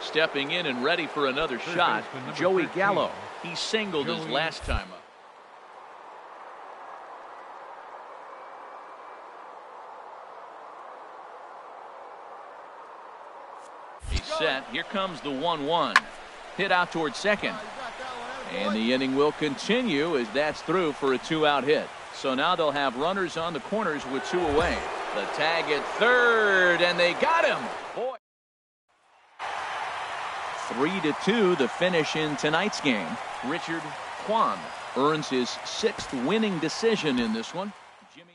Stepping in and ready for another shot, Joey Gallo. He singled his last time up. He's set. Here comes the 1-1. Hit out towards second. And the inning will continue as that's through for a 2-out hit. So now they'll have runners on the corners with 2 away. The tag at third, and they got him. Boy. 3-2 the finish in tonight's game. Richard Kwan earns his 6th winning decision in this one. Jimmy.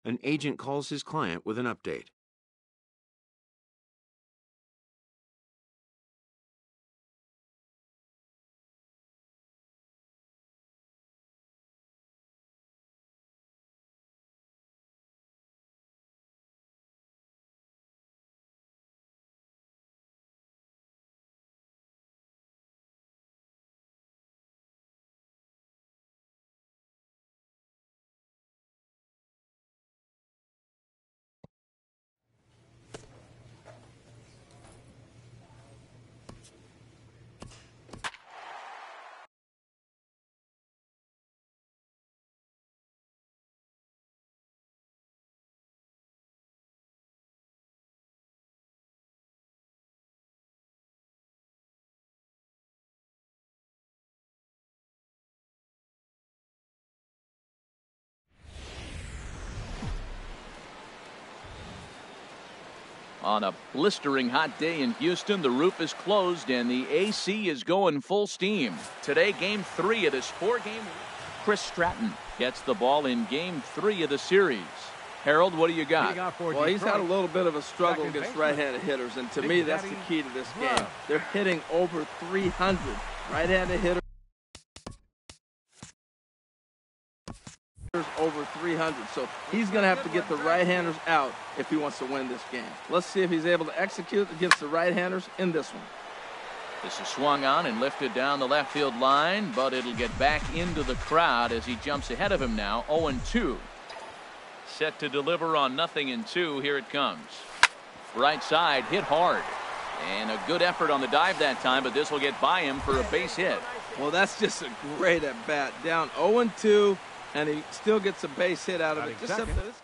An agent calls his client with an update. On a blistering hot day in Houston, the roof is closed and the AC is going full steam. Today, game 3 of this 4-game. Chris Stratton gets the ball in game 3 of the series. Harold, what do you got? Well, he's had a little bit of a struggle against right-handed hitters, and to me, that's the key to this game. They're hitting over 300 right-handed hitters. Over 300, so he's going to have to get the right-handers out if he wants to win this game. Let's see if he's able to execute against the right-handers in this one. This is swung on and lifted down the left field line, but it'll get back into the crowd as he jumps ahead of him now. 0-2. Set to deliver on 0-2. Here it comes. Right side, hit hard. And a good effort on the dive that time, but this will get by him for a base hit. Well, that's just a great at-bat. Down 0-2. And he still gets a base hit out of it. Just up to this.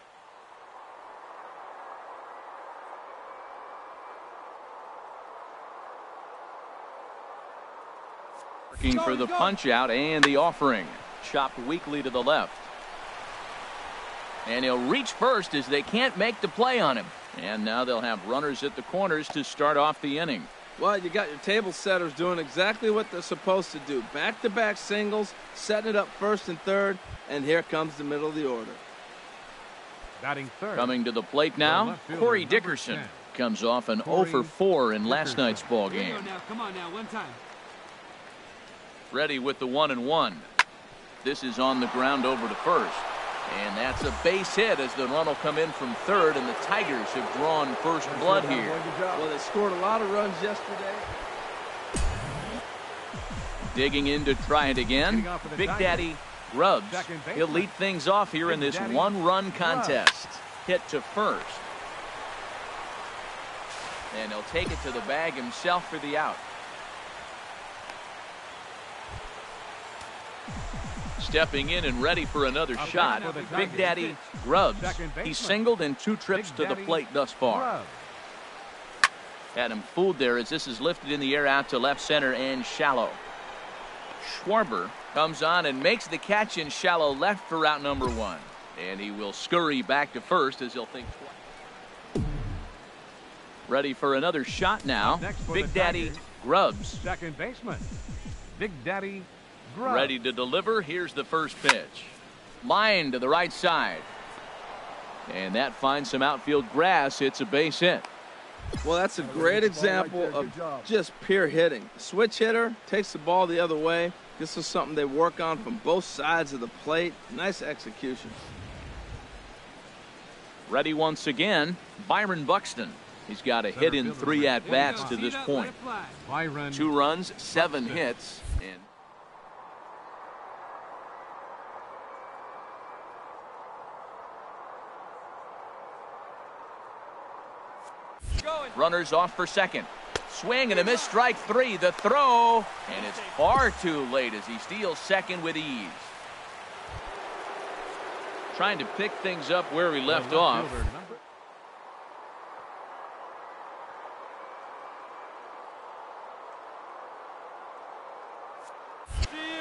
Working for the punch out and the offering. Chopped weakly to the left. And he'll reach first as they can't make the play on him. And now they'll have runners at the corners to start off the inning. Well, you got your table setters doing exactly what they're supposed to do. Back-to-back singles, setting it up first and third, and here comes the middle of the order. Batting third. Coming to the plate now, Corey Dickerson comes off an 0-for-4 in last night's ball game. Come on now, one time. Ready with the 1-1. This is on the ground over to first. And that's a base hit as the run will come in from third, and the Tigers have drawn first blood here. Well, they scored a lot of runs yesterday. Digging in to try it again, Big Daddy Grubbs. He'll lead things off here in this one-run contest. Hit to first. And he'll take it to the bag himself for the out. Stepping in and ready for another shot, Big Daddy Grubbs. He's singled in 2 trips to the plate thus far. Had him fooled there as this is lifted in the air out to left center and shallow. Schwarber comes on and makes the catch in shallow left for out number 1. And he will scurry back to first as he'll think twice. Ready for another shot now. Big Daddy Grubbs. Second baseman, Big Daddy Grubbs. Ready to deliver. Here's the first pitch. Line to the right side. And that finds some outfield grass. It's a base hit. Well, that's a great example of just pure hitting. Switch hitter takes the ball the other way. This is something they work on from both sides of the plate. Nice execution. Ready once again, Byron Buxton. He's got a hit in 3 at-bats to this point. 2 runs, 7 hits. And runners off for second. Swing and a miss, strike 3. The throw, and it's far too late as he steals second with ease. Trying to pick things up where he left off.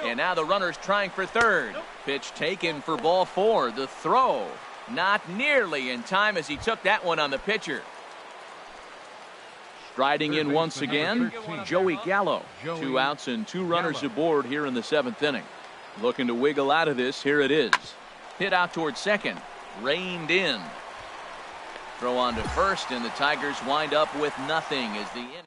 And now the runner's trying for third. Pitch taken for ball 4. The throw, not nearly in time as he took that one on the pitcher. Striding in once again, Joey Gallo. 2 outs and 2 runners aboard here in the 7th inning. Looking to wiggle out of this. Here it is. Hit out towards second. Reined in. Throw on to first, and the Tigers wind up with nothing as the inning.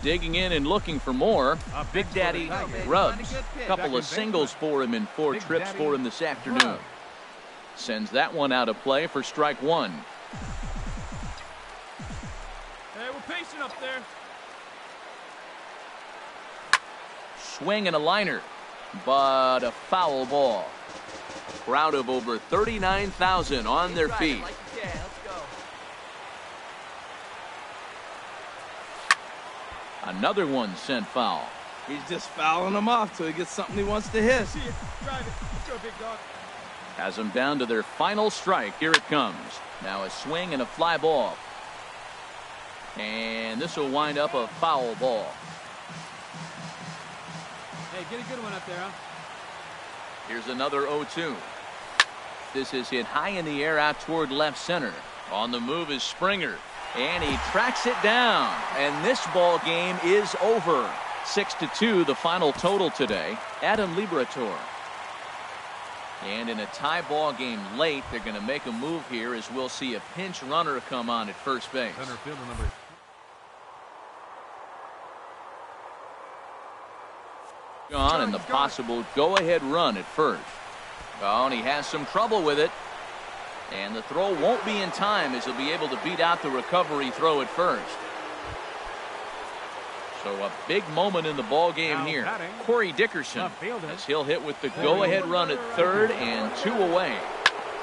Digging in and looking for more, Big Daddy Grubbs. Couple of singles for him and 4 trips for him this afternoon. Sends that one out of play for strike 1. Hey, we're pacing up there. Swing and a liner, but a foul ball. Crowd of over 39,000 on their feet. Another one sent foul. He's just fouling them off till he gets something he wants to hit. See it. Drive it. Let's go, big dog. Has them down to their final strike. Here it comes. Now a swing and a fly ball. And this will wind up a foul ball. Hey, get a good one up there, huh? Here's another 0-2. This is hit high in the air out toward left center. On the move is Springer. And he tracks it down. And this ball game is over. 6-2 the final total today. Adam Liberatore. And in a tie ball game late, they're going to make a move here as we'll see a pinch runner come on at first base. Center fielder number. On and the possible go-ahead run at first. Oh, and he has some trouble with it. And the throw won't be in time as he'll be able to beat out the recovery throw at first. So a big moment in the ball game here. Corey Dickerson as he'll hit with the go-ahead run at third and 2 away.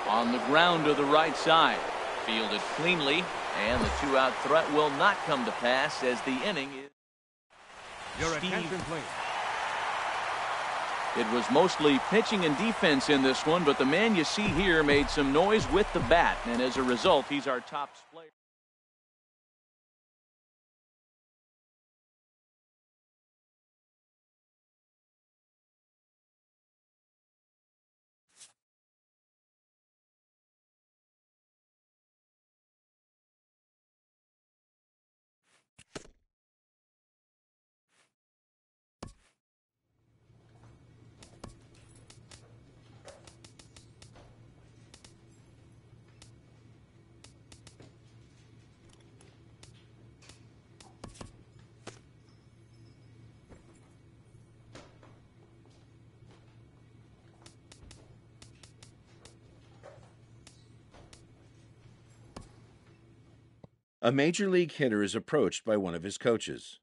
On the ground to the right side. Fielded cleanly, and the 2-out threat will not come to pass as the inning is. Your attention, please. It was mostly pitching and defense in this one, but the man you see here made some noise with the bat, and as a result, he's our top player. A major league hitter is approached by one of his coaches.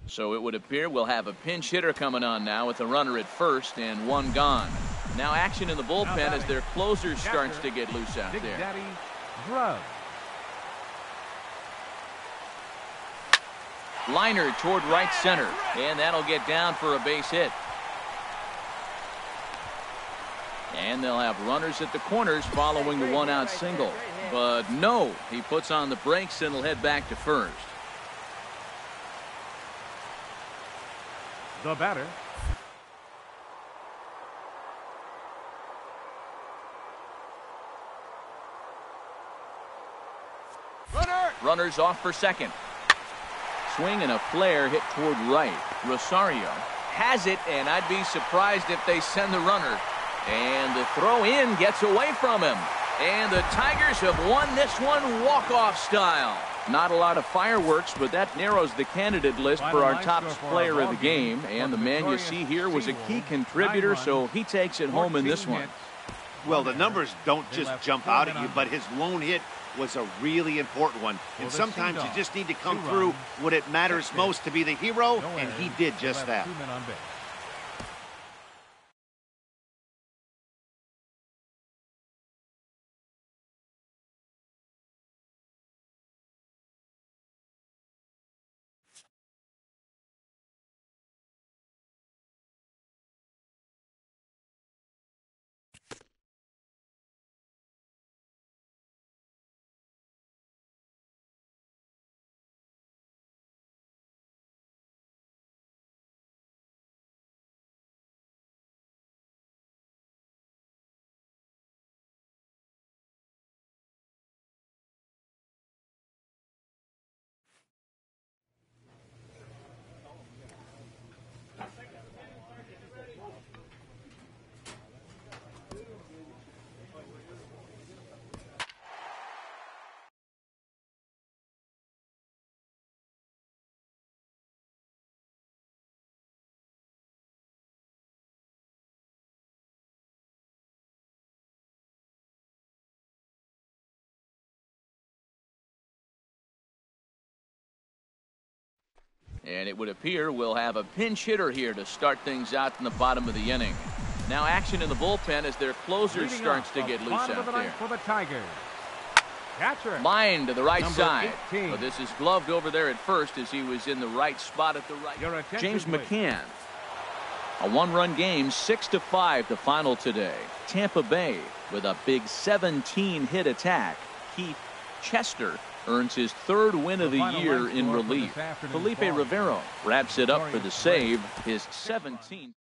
So it would appear we'll have a pinch hitter coming on now with a runner at first and one gone. Now action in the bullpen as their closer starts to get loose out there. Daddy Grub. Liner toward right center, and that'll get down for a base hit. And they'll have runners at the corners following the one-out single. But no, he puts on the brakes and will head back to first. The batter, Runners off for second. Swing and a flare hit toward right. Rosario has it, and I'd be surprised if they send the runner. And the throw in gets away from him. And the Tigers have won this one walk-off style. Not a lot of fireworks, but that narrows the candidate list for our top player of the game. And the man you see here was a key contributor, so he takes it home in this one. Well, the numbers don't just jump out at you, but his lone hit was a really important one. And sometimes you just need to come through when it matters most to be the hero, and he did just that. And it would appear we'll have a pinch hitter here to start things out in the bottom of the inning. Now action in the bullpen as their closer starts to get loose out there. For the Tigers. Catcher. Line to the right Number side. 18. But this is gloved over there at first as he was in the right spot at the right. Your attention, James please. McCann. A one-run game, 6-5 the final today. Tampa Bay with a big 17-hit attack. Keith Chester earns his third win of the year in relief. Felipe Rivero wraps it up for the save, his 17th.